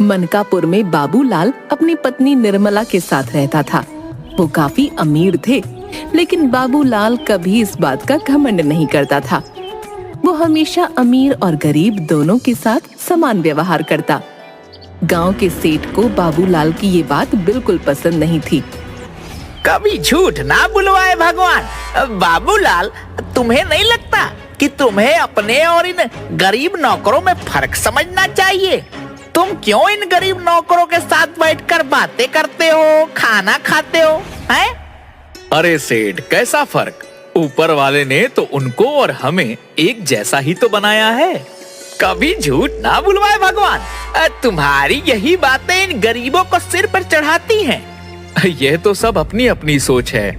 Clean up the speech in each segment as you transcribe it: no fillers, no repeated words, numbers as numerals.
मनकापुर में बाबूलाल अपनी पत्नी निर्मला के साथ रहता था। वो काफी अमीर थे, लेकिन बाबूलाल कभी इस बात का घमंड नहीं करता था। वो हमेशा अमीर और गरीब दोनों के साथ समान व्यवहार करता। गांव के सेठ को बाबूलाल की ये बात बिल्कुल पसंद नहीं थी। कभी झूठ ना बुलवाए भगवान। बाबूलाल, तुम्हें नहीं लगता कि तुम्हें अपने और इन गरीब नौकरों में फर्क समझना चाहिए? तुम क्यों इन गरीब नौकरों के साथ बैठकर बातें करते हो, खाना खाते हो, हैं? अरे सेठ, कैसा फर्क? ऊपर वाले ने तो उनको और हमें एक जैसा ही तो बनाया है। कभी झूठ ना बुलवाए भगवान। तुम्हारी यही बातें इन गरीबों को सिर पर चढ़ाती हैं। यह तो सब अपनी अपनी सोच है।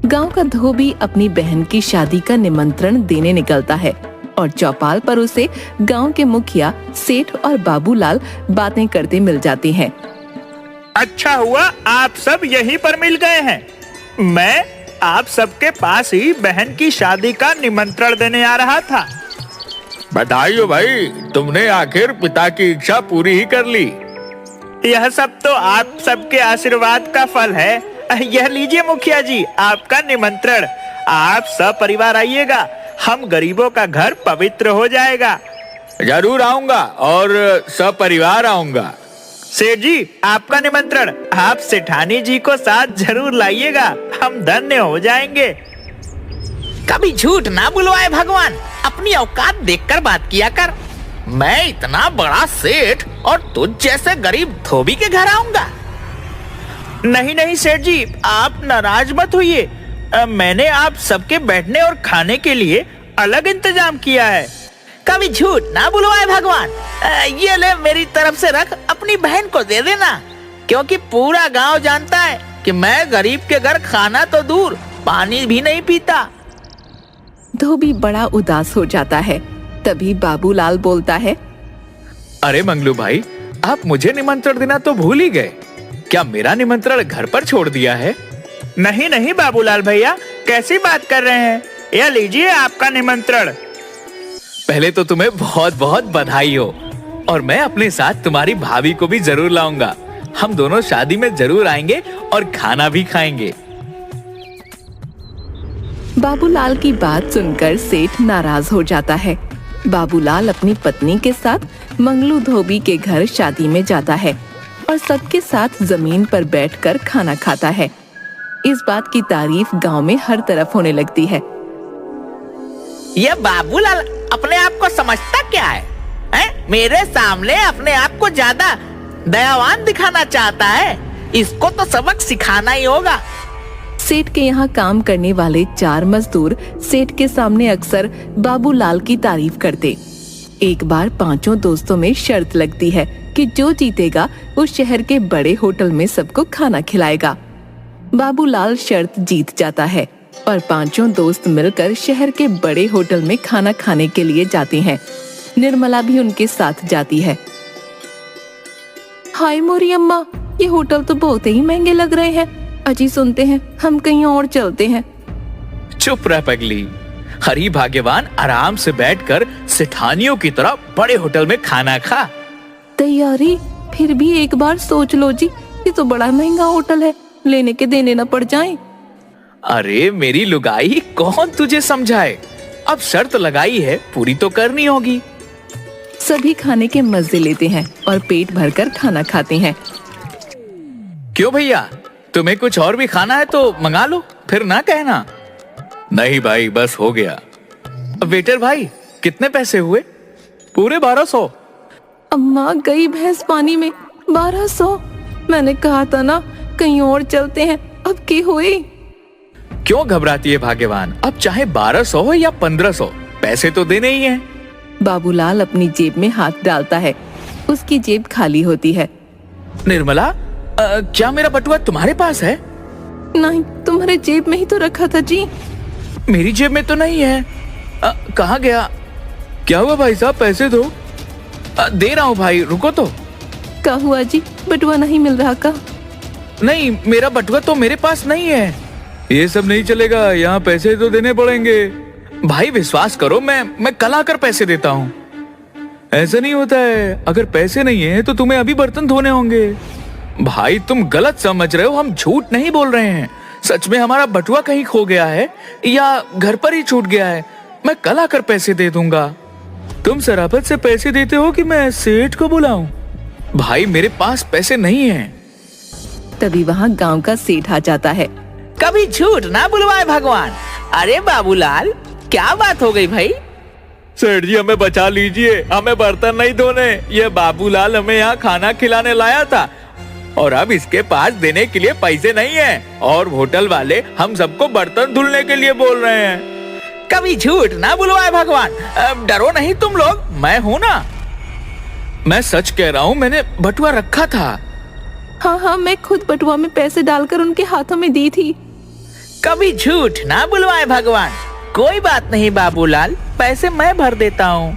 गांव का धोबी अपनी बहन की शादी का निमंत्रण देने निकलता है और चौपाल पर उसे गांव के मुखिया, सेठ और बाबूलाल बातें करते मिल जाते हैं। अच्छा हुआ आप सब यहीं पर मिल गए हैं। मैं आप सबके पास ही बहन की शादी का निमंत्रण देने आ रहा था। बधाई हो भाई, तुमने आखिर पिता की इच्छा पूरी ही कर ली। यह सब तो आप सबके आशीर्वाद का फल है। यह लीजिए मुखिया जी, आपका निमंत्रण। आप सब परिवार आइएगा, हम गरीबों का घर पवित्र हो जाएगा। जरूर आऊंगा और सब परिवार आऊंगा। सेठ जी, आपका निमंत्रण। आप सेठानी जी को साथ जरूर लाइएगा, हम धन्य हो जाएंगे। कभी झूठ ना बुलवाए भगवान। अपनी औकात देखकर बात किया कर। मैं इतना बड़ा सेठ और तुझ जैसे गरीब धोबी के घर आऊंगा? नहीं नहीं सेठ जी, आप नाराज मत होइए। मैंने आप सबके बैठने और खाने के लिए अलग इंतजाम किया है। कभी झूठ ना बुलवाए भगवान। ये ले, मेरी तरफ से रख, अपनी बहन को दे देना, क्योंकि पूरा गांव जानता है कि मैं गरीब के घर खाना तो दूर, पानी भी नहीं पीता। धोबी बड़ा उदास हो जाता है। तभी बाबूलाल बोलता है, अरे मंगलू भाई, आप मुझे निमंत्रण देना तो भूल ही गए। क्या मेरा निमंत्रण घर पर छोड़ दिया है? नहीं नहीं बाबूलाल भैया, कैसी बात कर रहे हैं? यह लीजिए आपका निमंत्रण। पहले तो तुम्हें बहुत बहुत बधाई हो, और मैं अपने साथ तुम्हारी भाभी को भी जरूर लाऊंगा। हम दोनों शादी में जरूर आएंगे और खाना भी खाएंगे। बाबूलाल की बात सुनकर सेठ नाराज हो जाता है। बाबूलाल अपनी पत्नी के साथ मंगलू धोबी के घर शादी में जाता है और सबके साथ जमीन पर बैठकर खाना खाता है। इस बात की तारीफ गांव में हर तरफ होने लगती है। यह बाबूलाल अपने आप को समझता क्या है? मेरे सामने अपने आप को ज्यादा दयावान दिखाना चाहता है। इसको तो सबक सिखाना ही होगा। सेठ के यहाँ काम करने वाले 4 मजदूर सेठ के सामने अक्सर बाबूलाल की तारीफ करते। एक बार 5 दोस्तों में शर्त लगती है कि जो जीतेगा वो शहर के बड़े होटल में सबको खाना खिलाएगा। बाबूलाल शर्त जीत जाता है और 5 दोस्त मिलकर शहर के बड़े होटल में खाना खाने के लिए जाते हैं। निर्मला भी उनके साथ जाती है। हाय मोरी अम्मा, ये होटल तो बहुत ही महंगे लग रहे हैं। अजी सुनते हैं, हम कहीं और चलते हैं। चुप रह पगली। हरी भाग्यवान, आराम से बैठकर सेठानियों की तरह बड़े होटल में खाना खा। तैयारी? फिर भी एक बार सोच लो जी, ये तो बड़ा महंगा होटल है, लेने के देने न पड़ जाएं। अरे मेरी लुगाई, कौन तुझे समझाए? अब शर्त लगाई है, पूरी तो करनी होगी। सभी खाने के मजे लेते हैं और पेट भरकर खाना खाते हैं। क्यों भैया, तुम्हें कुछ और भी खाना है तो मंगा लो, फिर ना कहना। नहीं भाई, बस हो गया। वेटर भाई, कितने पैसे हुए? पूरे 1200। अम्मा, गई भैंस पानी में। 1200? मैंने कहा था ना, कहीं और चलते हैं। अब की हुई? क्यों घबराती है भाग्यवान? अब चाहे 1200 हो या 1500, पैसे तो देने ही हैं। बाबूलाल अपनी जेब में हाथ डालता है। उसकी जेब खाली होती है। निर्मला, क्या मेरा बटुआ तुम्हारे पास है? नहीं, तुम्हारे जेब में ही तो रखा था जी। मेरी जेब में तो नहीं है। कहाँ गया? क्या हुआ भाई साहब, पैसे दो। दे रहा हूँ भाई, रुको तो। क्या हुआ जी, बटुआ नहीं मिल रहा का? नहीं, मेरा बटुआ तो मेरे पास नहीं है। ये सब नहीं चलेगा, यहाँ पैसे तो देने पड़ेंगे। भाई विश्वास करो, मैं कल आकर पैसे देता हूँ। ऐसा नहीं होता है, अगर पैसे नहीं है तो तुम्हें अभी बर्तन धोने होंगे। भाई तुम गलत समझ रहे हो, हम झूठ नहीं बोल रहे हैं। सच में हमारा बटुआ कहीं खो गया है या घर पर ही छूट गया है। मैं कल आकर पैसे दे दूंगा। तुम शराफत से पैसे देते हो कि मैं सेठ को बुलाऊं? भाई मेरे पास पैसे नहीं हैं। तभी वहाँ गांव का सेठ आ जाता है। कभी झूठ ना बुलवाए भगवान। अरे बाबूलाल, क्या बात हो गई भाई? सेठ जी हमें बचा लीजिए, हमें बर्तन नहीं धोने। ये बाबूलाल हमें यहाँ खाना खिलाने लाया था और अब इसके पास देने के लिए पैसे नहीं है और होटल वाले हम सबको बर्तन धुलने के लिए बोल रहे हैं। कभी झूठ ना बुलवाए भगवान। अब डरो नहीं तुम लोग, मैं हूँ ना। मैं सच कह रहा हूँ, मैंने बटुआ रखा था। हाँ हाँ, मैं खुद बटुआ में पैसे डालकर उनके हाथों में दी थी। कभी झूठ ना बुलवाए भगवान। कोई बात नहीं बाबूलाल, पैसे मैं भर देता हूँ।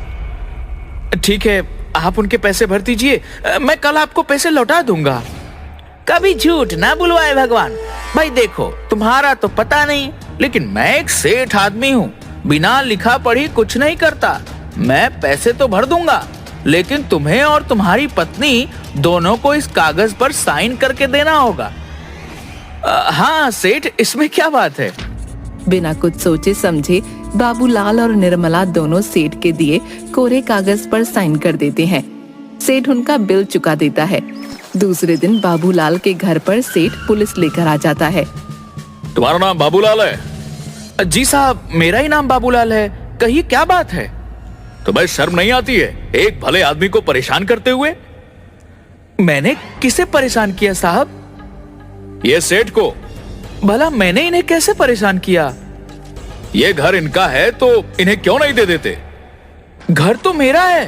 ठीक है, आप उनके पैसे भर दीजिए, मैं कल आपको पैसे लौटा दूंगा। कभी झूठ ना बुलवाए भगवान। भाई देखो, तुम्हारा तो पता नहीं, लेकिन मैं एक सेठ आदमी हूँ, बिना लिखा पढ़ी कुछ नहीं करता। मैं पैसे तो भर दूंगा, लेकिन तुम्हें और तुम्हारी पत्नी दोनों को इस कागज पर साइन करके देना होगा। हाँ सेठ, इसमें क्या बात है? बिना कुछ सोचे समझे बाबूलाल और निर्मला दोनों सेठ के दिए कोरे कागज पर साइन कर देते हैं। सेठ उनका बिल चुका देता है। दूसरे दिन बाबूलाल के घर पर सेठ पुलिस लेकर आ जाता है। तुम्हारा नाम बाबूलाल है? जी साहब, मेरा ही नाम बाबूलाल है। कहिए क्या बात है? तुम्हें शर्म नहीं आती है एक भले आदमी को परेशान करते हुए? मैंने किसे परेशान किया साहब? ये सेठ को। भला मैंने इन्हें कैसे परेशान किया? ये घर इनका है तो इन्हें क्यों नहीं दे देते? घर तो मेरा है।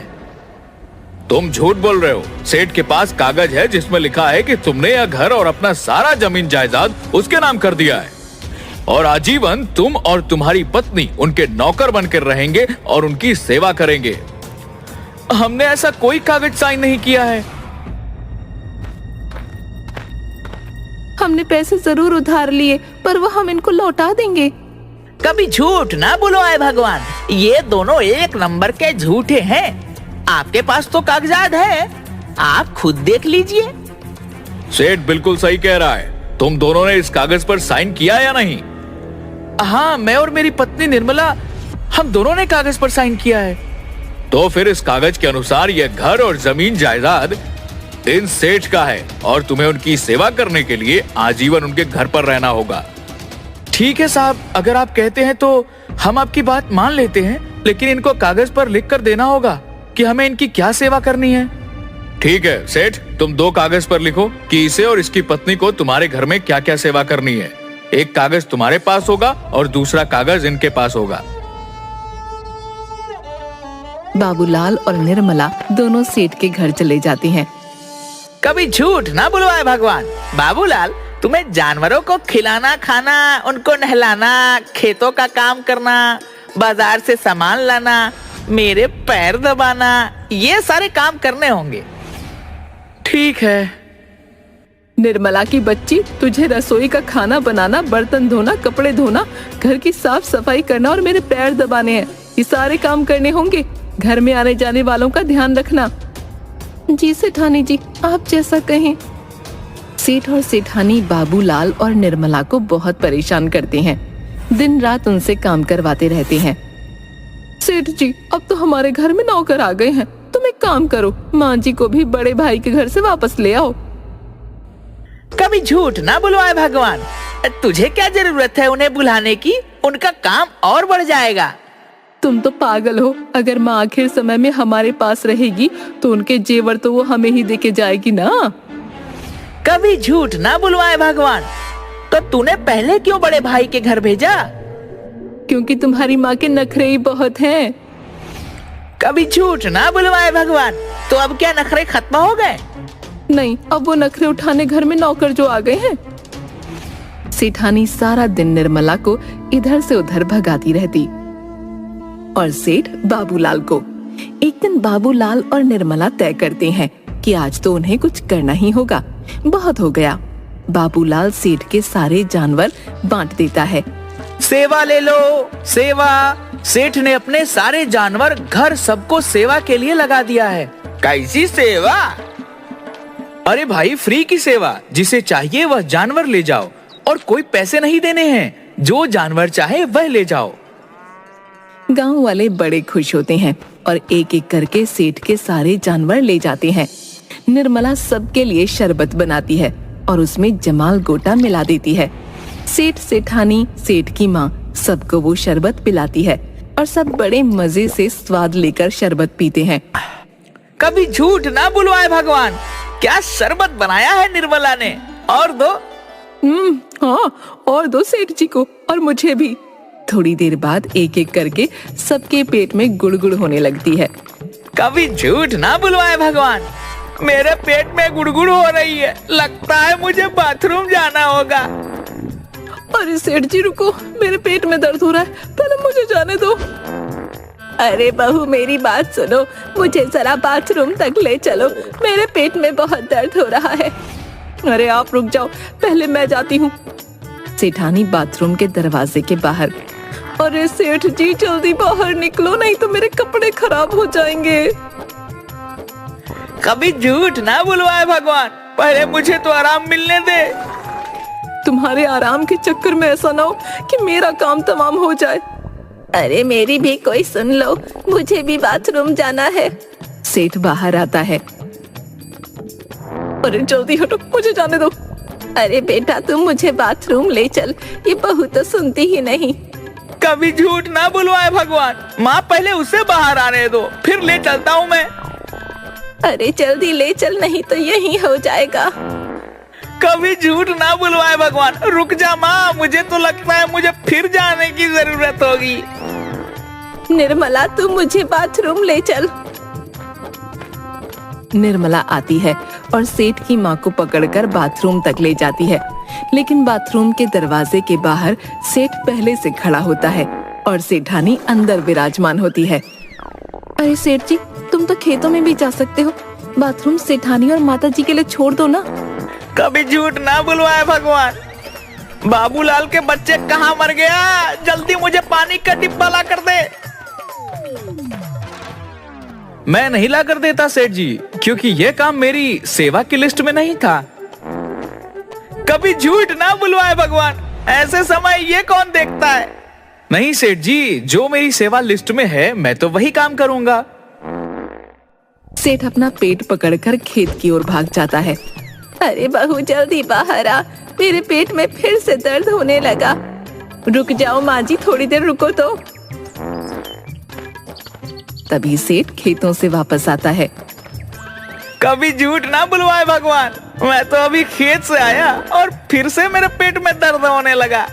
तुम झूठ बोल रहे हो। सेठ के पास कागज है जिसमें लिखा है कि तुमने यह घर और अपना सारा जमीन जायदाद उसके नाम कर दिया है और आजीवन तुम और तुम्हारी पत्नी उनके नौकर बनकर रहेंगे और उनकी सेवा करेंगे। हमने ऐसा कोई कागज साइन नहीं किया है। हमने पैसे जरूर उधार लिए, पर वो हम इनको लौटा देंगे। कभी झूठ ना बुलवाए भगवान। ये दोनों एक नंबर के झूठे हैं। आपके पास तो कागजात है, आप खुद देख लीजिए। सेठ बिल्कुल सही कह रहा है। तुम दोनों ने इस कागज पर साइन किया या नहीं? हाँ, मैं और मेरी पत्नी निर्मला, हम दोनों ने कागज पर साइन किया है। तो फिर इस कागज के अनुसार यह घर और जमीन जायदाद इन सेठ का है और तुम्हें उनकी सेवा करने के लिए आजीवन उनके घर पर रहना होगा। ठीक है साहब, अगर आप कहते हैं तो हम आपकी बात मान लेते हैं, लेकिन इनको कागज पर लिख कर देना होगा कि हमें इनकी क्या सेवा करनी है। ठीक है सेठ, तुम 2 कागज पर लिखो कि इसे और इसकी पत्नी को तुम्हारे घर में क्या क्या सेवा करनी है। एक कागज तुम्हारे पास होगा और दूसरा कागज इनके पास होगा। बाबूलाल और निर्मला दोनों सेठ के घर चले जाते हैं। कभी झूठ ना बुलवाए भगवान। बाबूलाल, तुम्हें जानवरों को खिलाना, खाना, उनको नहलाना, खेतों का काम करना, बाजार से सामान लाना, मेरे पैर दबाना, ये सारे काम करने होंगे। ठीक है। निर्मला की बच्ची, तुझे रसोई का खाना बनाना, बर्तन धोना, कपड़े धोना, घर की साफ सफाई करना और मेरे पैर दबाने हैं। ये सारे काम करने होंगे। घर में आने जाने वालों का ध्यान रखना। जी सेठानी जी, आप जैसा कहें। सेठ और सेठानी बाबूलाल और निर्मला को बहुत परेशान करते हैं। दिन रात उनसे काम करवाते रहते हैं। सेठ जी, अब तो हमारे घर में नौकर आ गए हैं। तुम एक काम करो, माँ जी को भी बड़े भाई के घर से वापस ले आओ। कभी झूठ ना बुलवाए भगवान। तुझे क्या जरूरत है उन्हें बुलाने की? उनका काम और बढ़ जाएगा। तुम तो पागल हो। अगर माँ आखिर समय में हमारे पास रहेगी तो उनके जेवर तो वो हमें ही देके जाएगी ना। कभी झूठ ना बुलवाए भगवान। तो तूने पहले क्यों बड़े भाई के घर भेजा? क्योंकि तुम्हारी माँ के नखरे ही बहुत हैं। कभी झूठ ना बुलवाए भगवान। तो अब क्या नखरे खत्म हो गए? नहीं, अब वो नखरे उठाने घर में नौकर जो आ गए हैं। सेठानी सारा दिन निर्मला को इधर से उधर भगाती रहती और सेठ बाबूलाल को। एक दिन बाबूलाल और निर्मला तय करते हैं कि आज तो उन्हें कुछ करना ही होगा। बहुत हो गया। बाबूलाल सेठ के सारे जानवर बांट देता है। सेवा ले लो, सेवा, सेठ ने अपने सारे जानवर, घर सबको सेवा के लिए लगा दिया है। कैसी सेवा? अरे भाई, फ्री की सेवा। जिसे चाहिए वह जानवर ले जाओ और कोई पैसे नहीं देने हैं। जो जानवर चाहे वह ले जाओ। गांव वाले बड़े खुश होते हैं और एक एक करके सेठ के सारे जानवर ले जाते हैं। निर्मला सबके लिए शरबत बनाती है और उसमें जमाल गोटा मिला देती है। सेठ, सेठानी, सेठ की माँ सबको वो शरबत पिलाती है और सब बड़े मजे से स्वाद लेकर शरबत पीते हैं। कभी झूठ ना बुलवाए भगवान, क्या शरबत बनाया है निर्मला ने। और दो। हाँ, और दो सेठ जी को और मुझे भी। थोड़ी देर बाद एक एक करके सबके पेट में गुड़गुड़ होने लगती है। कभी झूठ ना बुलवाए भगवान, मेरे पेट में गुड़गुड़ हो रही है। लगता है मुझे बाथरूम जाना होगा। अरे सेठ जी रुको, मेरे पेट में दर्द हो रहा है, पहले मुझे जाने दो। अरे बहू, मेरी बात सुनो, मुझे जरा बाथरूम तक ले चलो, मेरे पेट में बहुत दर्द हो रहा है। अरे आप रुक जाओ, पहले मैं जाती हूँ। सेठानी बाथरूम के दरवाजे के बाहर। अरे सेठ जी जल्दी बाहर निकलो, नहीं तो मेरे कपड़े खराब हो जाएंगे। कभी झूठ ना बुलवाए भगवान, पहले मुझे तो आराम मिलने दे। तुम्हारे आराम के चक्कर में ऐसा ना हो कि मेरा काम तमाम हो जाए। अरे मेरी भी कोई सुन लो, मुझे भी बाथरूम जाना है। सेठ बाहर आता है। अरे जल्दी हटो, मुझे जाने दो। अरे बेटा तुम मुझे बाथरूम ले चल, ये बहू तो सुनती ही नहीं। कभी झूठ ना बुलवाए भगवान, माँ पहले उसे बाहर आने दो, फिर ले चलता हूँ मैं। अरे जल्दी ले चल, नहीं तो यही हो जाएगा। कभी झूठ ना बुलवाए भगवान, रुक जा माँ, मुझे तो लगता है मुझे फिर जाने की जरूरत होगी। निर्मला तुम मुझे बाथरूम ले चल। निर्मला आती है और सेठ की माँ को पकड़कर बाथरूम तक ले जाती है, लेकिन बाथरूम के दरवाजे के बाहर सेठ पहले से खड़ा होता है और सेठानी अंदर विराजमान होती है। अरे सेठ जी, तुम तो खेतों में भी जा सकते हो, बाथरूम सेठानी और माता जी के लिए छोड़ दो ना। कभी झूठ ना बुलवाए भगवान, बाबूलाल के बच्चे कहाँ मर गया, जल्दी मुझे पानी का डिब्बा ला कर दे। मैं नहीं ला कर देता सेठ जी, क्योंकि यह काम मेरी सेवा की लिस्ट में नहीं था। कभी झूठ ना बुलवाए भगवान, ऐसे समय ये कौन देखता है। नहीं सेठ जी, जो मेरी सेवा लिस्ट में है मैं तो वही काम करूंगा। सेठ अपना पेट पकड़कर खेत की ओर भाग जाता है। अरे बहू जल्दी बाहर आ, मेरे पेट में फिर से दर्द होने लगा। रुक जाओ माँ जी, थोड़ी देर रुको तो। तभी सेठ खेतों से वापस आता है। कभी झूठ ना बुलवाए भगवान, मैं तो अभी खेत से आया और फिर से मेरे पेट में दर्द होने लगा।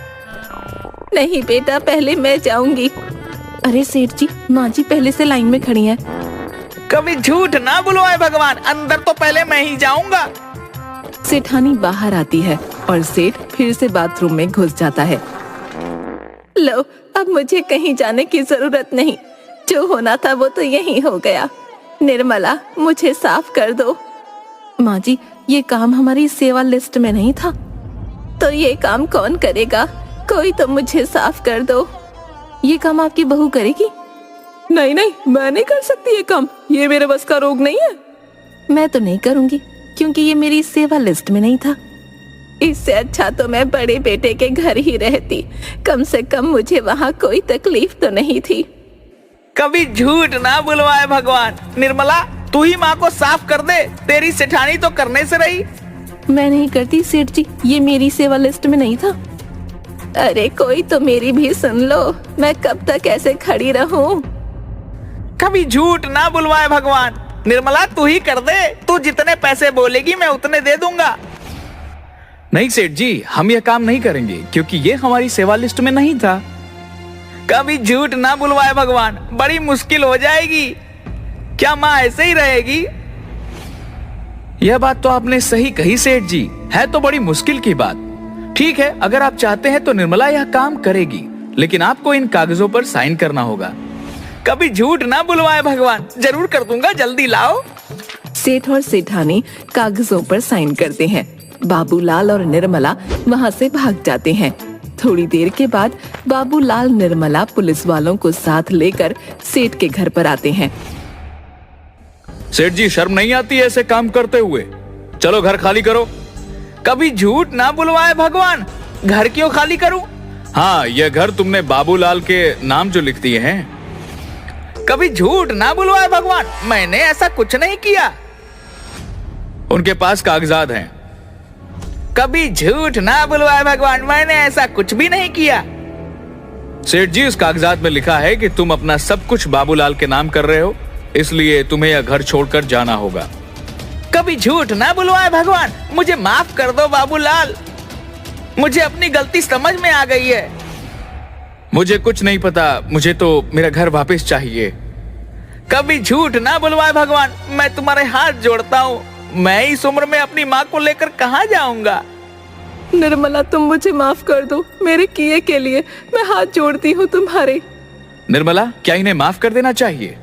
नहीं बेटा, पहले मैं जाऊंगी। अरे सेठ जी, माँ जी पहले से लाइन में खड़ी हैं। कभी झूठ ना बुलवाए भगवान, अंदर तो पहले मैं ही जाऊंगा। सेठानी बाहर आती है और सेठ फिर से बाथरूम में घुस जाता है। लो, अब मुझे कहीं जाने की जरूरत नहीं, जो होना था वो तो यही हो गया। निर्मला मुझे साफ कर दो। माँ जी, ये काम हमारी सेवा लिस्ट में नहीं था। तो ये काम कौन करेगा, कोई तो मुझे साफ कर दो। ये काम आपकी बहू करेगी। नहीं नहीं, मैं नहीं कर सकती ये काम, ये मेरे बस का रोग नहीं है। मैं तो नहीं करूंगी, क्योंकि ये मेरी सेवा लिस्ट में नहीं था। इससे अच्छा तो मैं बड़े बेटे के घर ही रहती, कम से कम मुझे वहाँ कोई तकलीफ तो नहीं थी। कभी झूठ ना बुलवाए भगवान, निर्मला तू ही माँ को साफ कर दे, तेरी सेठानी तो करने से रही। मैं नहीं करती सेठ जी, ये मेरी सेवा लिस्ट में नहीं था। अरे कोई तो मेरी भी सुन लो, मैं कब तक ऐसे खड़ी रहूं? कभी झूठ ना बुलवाए भगवान, निर्मला तू ही कर दे, तू जितने पैसे बोलेगी मैं उतने दे दूंगा। नहीं सेठ जी, हम यह काम नहीं करेंगे, क्योंकि ये हमारी सेवा लिस्ट में नहीं था। कभी झूठ ना बुलवाए भगवान, बड़ी मुश्किल हो जाएगी। क्या माँ ऐसे ही रहेगी? यह बात तो आपने सही कही सेठ जी, है तो बड़ी मुश्किल की बात। ठीक है, अगर आप चाहते हैं तो निर्मला यह काम करेगी, लेकिन आपको इन कागजों पर साइन करना होगा। कभी झूठ ना बुलवाए भगवान, जरूर कर दूंगा, जल्दी लाओ। सेठ और सेठानी कागजों पर साइन करते हैं। बाबूलाल और निर्मला वहाँ से भाग जाते हैं। थोड़ी देर के बाद बाबूलाल निर्मला पुलिस वालों को साथ लेकर सेठ के घर पर आते हैं। सेठ जी, शर्म नहीं आती ऐसे काम करते हुए? चलो घर खाली करो। कभी झूठ ना बुलवाए भगवान, घर क्यों खाली करूं? हाँ, यह घर तुमने बाबूलाल के नाम जो लिख दिए हैं। कभी झूठ ना बुलवाए भगवान, मैंने ऐसा कुछ नहीं किया। उनके पास कागजात हैं। कभी झूठ ना बुलवाए भगवान, मैंने ऐसा कुछ भी नहीं किया। सेठ जी, इस कागजात में लिखा है कि तुम अपना सब कुछ बाबूलाल के नाम कर रहे हो, इसलिए तुम्हें यह घर छोड़कर जाना होगा। कभी झूठ ना बुलवाए भगवान, मुझे माफ कर दो बाबूलाल, मुझे अपनी गलती समझ में आ गई है। मुझे कुछ नहीं पता, मुझे तो मेरा घर वापस चाहिए। कभी झूठ ना बुलवाए भगवान, मैं तुम्हारे हाथ जोड़ता हूँ, मैं इस उम्र में अपनी माँ को लेकर कहाँ जाऊंगा। निर्मला, तुम मुझे माफ कर दो, मेरे किए के लिए मैं हाथ जोड़ती हूँ तुम्हारे। निर्मला, क्या इन्हें माफ कर देना चाहिए?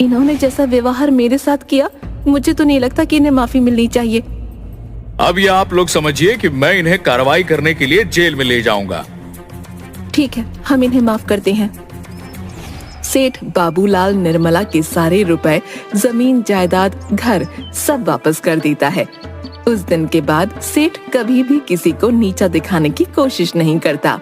इन्होंने जैसा व्यवहार मेरे साथ किया, मुझे तो नहीं लगता कि इन्हें माफी मिलनी चाहिए। अब ये आप लोग समझिए कि मैं इन्हें कार्रवाई करने के लिए जेल में ले जाऊंगा। ठीक है, हम इन्हें माफ करते हैं। सेठ बाबूलाल निर्मला के सारे रुपए, जमीन जायदाद, घर सब वापस कर देता है। उस दिन के बाद सेठ कभी भी किसी को नीचा दिखाने की कोशिश नहीं करता।